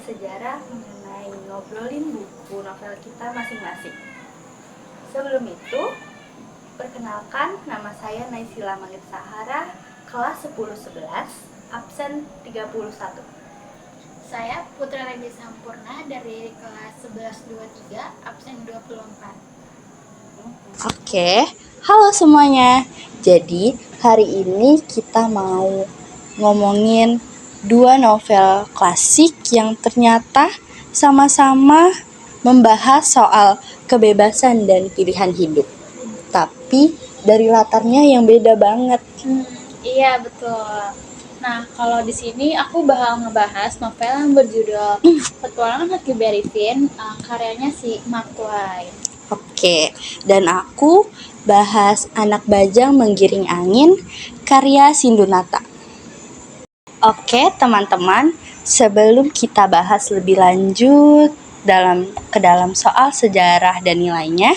sejarah mengenai ngobrolin buku novel kita masing-masing. Sebelum itu, perkenalkan, nama saya Naysila Mangit Sahara, kelas 10-11, absen 31. Saya Putra Raja Sampurna dari kelas 1123, absen 24. Oke, halo semuanya. Jadi, hari ini kita mau ngomongin dua novel klasik yang ternyata sama-sama membahas soal kebebasan dan pilihan hidup. Tapi dari latarnya yang beda banget. Iya, betul. Nah, kalau di sini aku bakal ngebahas novel yang berjudul Petualangan Huckleberry Finn, karyanya si Mark Twain. Oke, dan aku bahas Anak Bajang Menggiring Angin, karya Sindunata. Oke, teman-teman, sebelum kita bahas lebih lanjut ke dalam soal sejarah dan nilainya,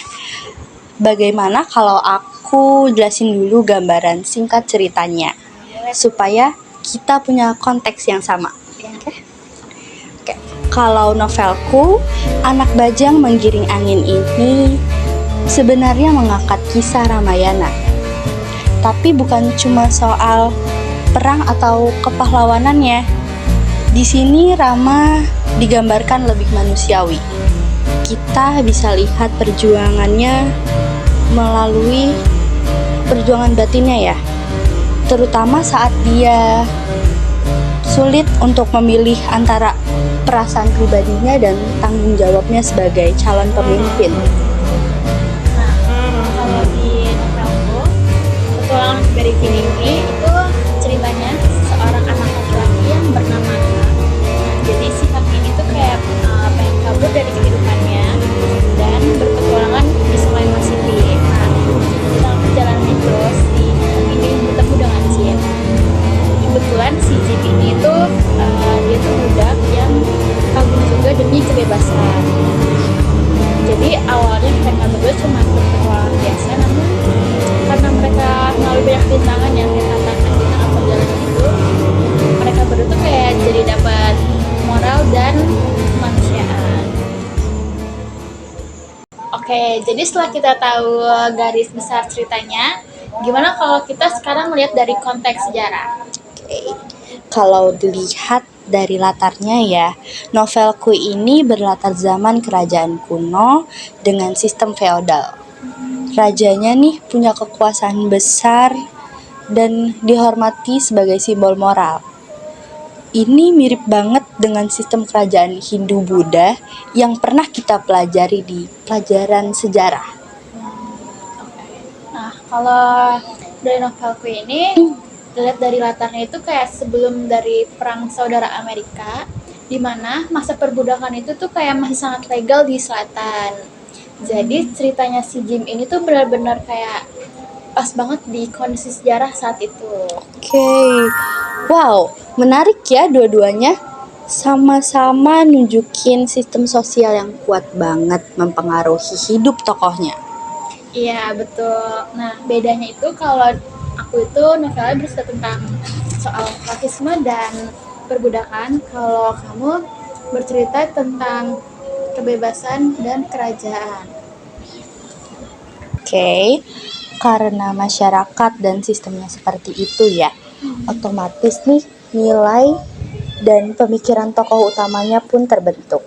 bagaimana kalau aku jelasin dulu gambaran singkat ceritanya supaya kita punya konteks yang sama. Oke. Kalau novelku Anak Bajang Menggiring Angin ini sebenarnya mengangkat kisah Ramayana. Tapi bukan cuma soal perang atau kepahlawanannya. Di sini Rama digambarkan lebih manusiawi. Kita bisa lihat perjuangannya melalui perjuangan batinnya ya. Terutama saat dia sulit untuk memilih antara perasaan pribadinya dan tanggung jawabnya sebagai calon pemimpin. Nah, kalau di novelku, Petualangan Huckleberry Finn ini itu ceritanya seorang anak laki-laki yang bernama Huck. Jadi si Huck ini tuh kayak pengen kabur dari kehidupannya dan berpetualangan di Sungai Pasifik. Nah, di dalam perjalanan itu si Huck ini bertemu dengan Jim. Kebetulan si Jim ini tuh dia tuh budak yang kabur juga demi kebebasan. Jadi awalnya mereka berdua cuma berpetualangan biasa, namun karena mereka melalui banyak rintangan yang tantangan di tengah perjalanan itu, mereka berdua tuh kayak jadi dapat moral dan kemanusiaan. Oke, jadi setelah kita tahu garis besar ceritanya, gimana kalau kita sekarang melihat dari konteks sejarah? Kalau dilihat dari latarnya ya, novelku ini berlatar zaman kerajaan kuno dengan sistem feodal. Rajanya nih punya kekuasaan besar dan dihormati sebagai simbol moral. Ini mirip banget dengan sistem kerajaan Hindu-Buddha yang pernah kita pelajari di pelajaran sejarah. Nah, kalau dari novelku ini, dilihat dari latarnya itu kayak sebelum dari Perang Saudara Amerika, di mana masa perbudakan itu tuh kayak masih sangat legal di selatan. Jadi ceritanya si Jim ini tuh benar-benar kayak pas banget di kondisi sejarah saat itu. Oke, wow, menarik ya dua-duanya. Sama-sama nunjukin sistem sosial yang kuat banget mempengaruhi hidup tokohnya. Iya, betul. Nah, bedanya itu kalau aku itu novelnya bercerita tentang soal rasisme dan perbudakan, kalau kamu bercerita tentang kebebasan dan kerajaan. Oke, karena masyarakat dan sistemnya seperti itu ya, otomatis nih nilai dan pemikiran tokoh utamanya pun terbentuk.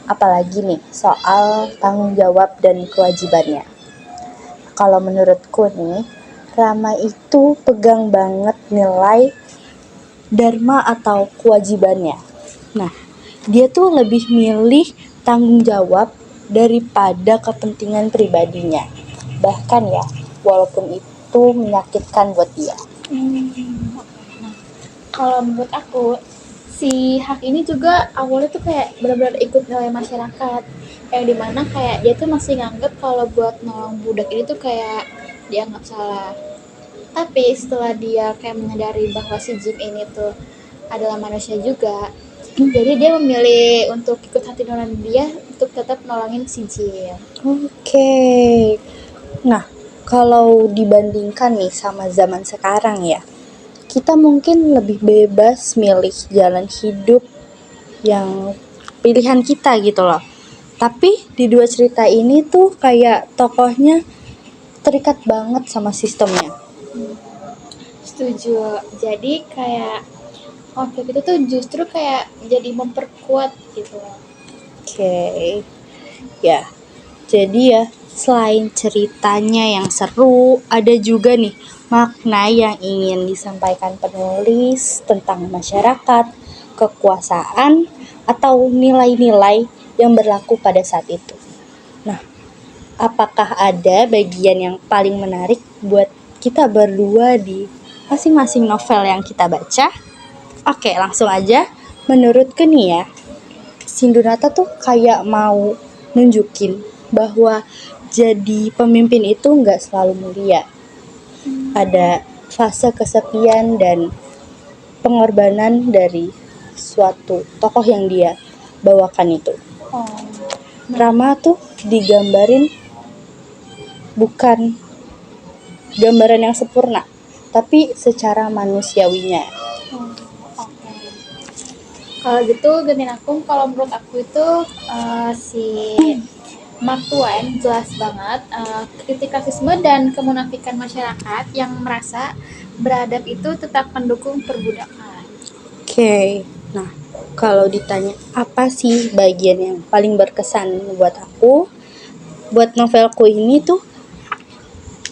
Apalagi nih soal tanggung jawab dan kewajibannya. Kalau menurutku nih, Rama itu pegang banget nilai dharma atau kewajibannya. Nah, dia tuh lebih milih tanggung jawab daripada kepentingan pribadinya. Bahkan ya, walaupun itu menyakitkan buat dia. Nah, kalau menurut aku, si Hak ini juga awalnya tuh kayak benar-benar ikut nilai masyarakat, yang dimana kayak dia tuh masih nganggep kalau buat nolong budak ini tuh kayak dianggap salah. Tapi setelah dia kayak menyadari bahwa si Jim ini tuh adalah manusia juga, jadi dia memilih untuk ikut hati nurani dia untuk tetap nolongin si Jim. Oke. Nah, kalau dibandingkan nih sama zaman sekarang ya, kita mungkin lebih bebas milih jalan hidup yang pilihan kita gitu loh. Tapi di dua cerita ini tuh kayak tokohnya terikat banget sama sistemnya. Setuju. Jadi kayak konflik itu tuh justru kayak jadi memperkuat gitu. Oke. Ya. Jadi ya, selain ceritanya yang seru, ada juga nih makna yang ingin disampaikan penulis tentang masyarakat, kekuasaan, atau nilai-nilai yang berlaku pada saat itu. Nah, apakah ada bagian yang paling menarik buat kita berdua di masing-masing novel yang kita baca? Oke, langsung aja. Menurutku nih ya, Sindunata tuh kayak mau nunjukin bahwa jadi pemimpin itu nggak selalu mulia. Ada fase kesepian dan pengorbanan dari suatu tokoh yang dia bawakan itu. Rama tuh digambarin bukan gambaran yang sempurna, tapi secara manusiawinya. Kalau gitu Gentin Akum, kalau menurut aku itu si Mark Twain jelas banget kritik rasisme dan kemunafikan masyarakat yang merasa beradab itu tetap mendukung perbudakan. Oke, nah kalau ditanya apa sih bagian yang paling berkesan buat aku, buat novelku ini tuh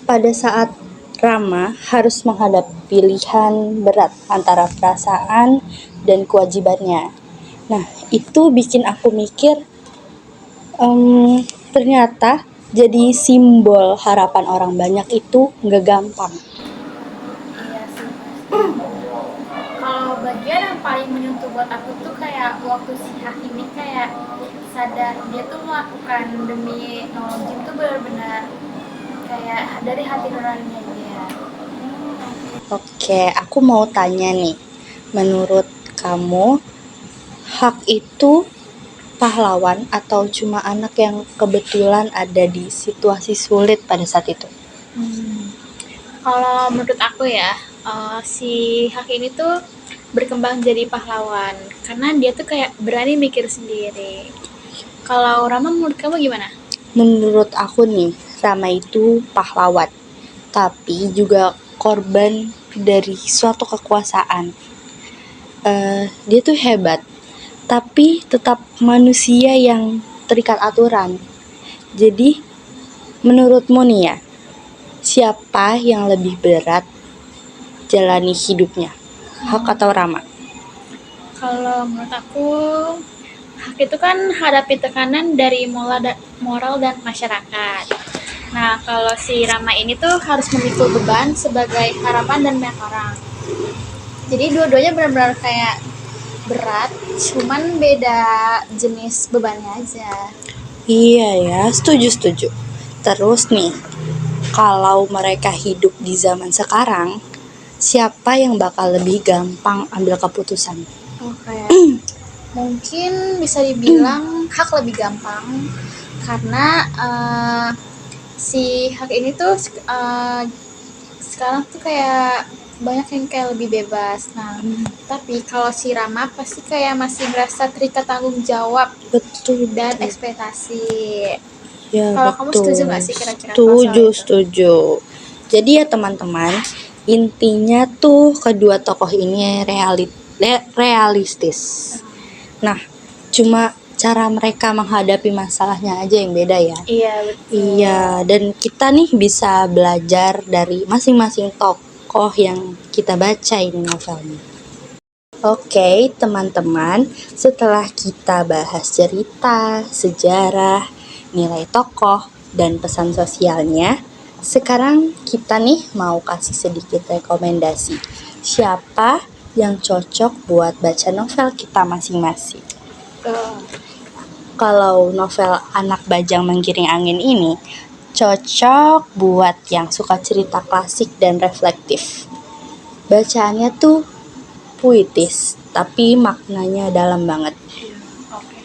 pada saat Rama harus menghadapi pilihan berat antara perasaan dan kewajibannya. Nah, itu bikin aku mikir, ternyata jadi simbol harapan orang banyak itu nggak gampang. Iya sih pasti. Kalau bagian yang paling menyentuh buat aku tuh kayak waktu si Hak ini kayak sadar dia tuh melakukan demi nolong Jim tuh benar-benar kayak dari hati nuraninya dia. Oke, aku mau tanya nih, menurut kamu Hak itu pahlawan atau cuma anak yang kebetulan ada di situasi sulit pada saat itu? Kalau menurut aku ya, si Hak ini tuh berkembang jadi pahlawan karena dia tuh kayak berani mikir sendiri. Kalau Rama menurut kamu gimana? Menurut aku nih, Rama itu pahlawan, tapi juga korban dari suatu kekuasaan. Dia tuh hebat, tapi tetap manusia yang terikat aturan. Jadi, menurutmu nih ya, siapa yang lebih berat jalani hidupnya? Hak atau Rama? Kalau menurut aku, Hak itu kan hadapi tekanan dari moral dan masyarakat. Nah, kalau si Rama ini tuh harus memikul beban sebagai harapan dan banyak orang. Jadi dua-duanya benar-benar kayak berat, cuman beda jenis bebannya aja. Iya ya, setuju. Terus nih, kalau mereka hidup di zaman sekarang, siapa yang bakal lebih gampang ambil keputusan? Oke. Mungkin bisa dibilang Hak lebih gampang karena si Hak ini tuh sekarang tuh kayak banyak yang kayak lebih bebas. Nah, tapi kalau si Rama pasti kayak masih merasa terikat tanggung jawab Betul dan ekspektasi. ya, Kalau kamu betul. setuju nggak sih kira-kira kalau soal itu? Setuju. Jadi ya teman-teman, intinya tuh kedua tokoh ini realistis. Nah, cuma cara mereka menghadapi masalahnya aja yang beda ya. Iya, betul. Iya, dan kita nih bisa belajar dari masing-masing tokoh yang kita baca ini novelnya. Oke, teman-teman, setelah kita bahas cerita, sejarah, nilai tokoh, dan pesan sosialnya, sekarang kita nih mau kasih sedikit rekomendasi. Siapa yang cocok buat baca novel kita masing-masing? Kalau novel Anak Bajang Menggiring Angin ini cocok buat yang suka cerita klasik dan reflektif. Bacaannya tuh puitis, tapi maknanya dalam banget. Oke.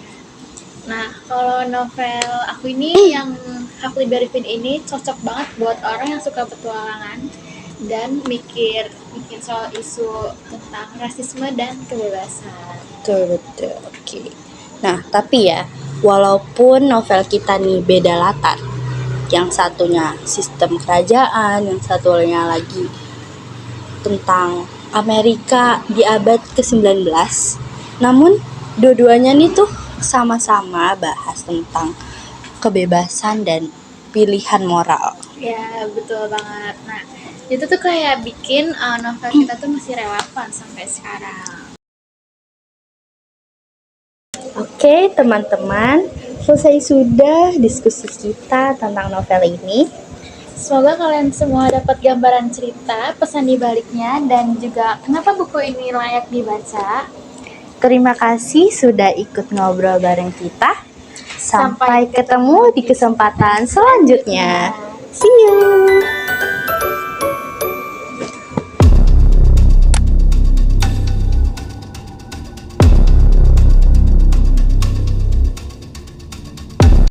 Nah, kalau novel aku ini yang Huckleberry Berifin ini cocok banget buat orang yang suka petualangan dan mikir soal isu tentang rasisme dan kebebasan. Betul. Oke. Nah, tapi ya, walaupun novel kita nih beda latar, yang satunya sistem kerajaan, yang satunya lagi tentang Amerika di abad ke-19, namun dua-duanya nih tuh sama-sama bahas tentang kebebasan dan pilihan moral. Ya, betul banget. Nah, itu tuh kayak bikin novel kita tuh masih relevan sampai sekarang. Oke, teman-teman, selesai sudah diskusi kita tentang novel ini. Semoga kalian semua dapat gambaran cerita, pesan di baliknya, dan juga kenapa buku ini layak dibaca. Terima kasih sudah ikut ngobrol bareng kita. Sampai ketemu di kesempatan selanjutnya. See you.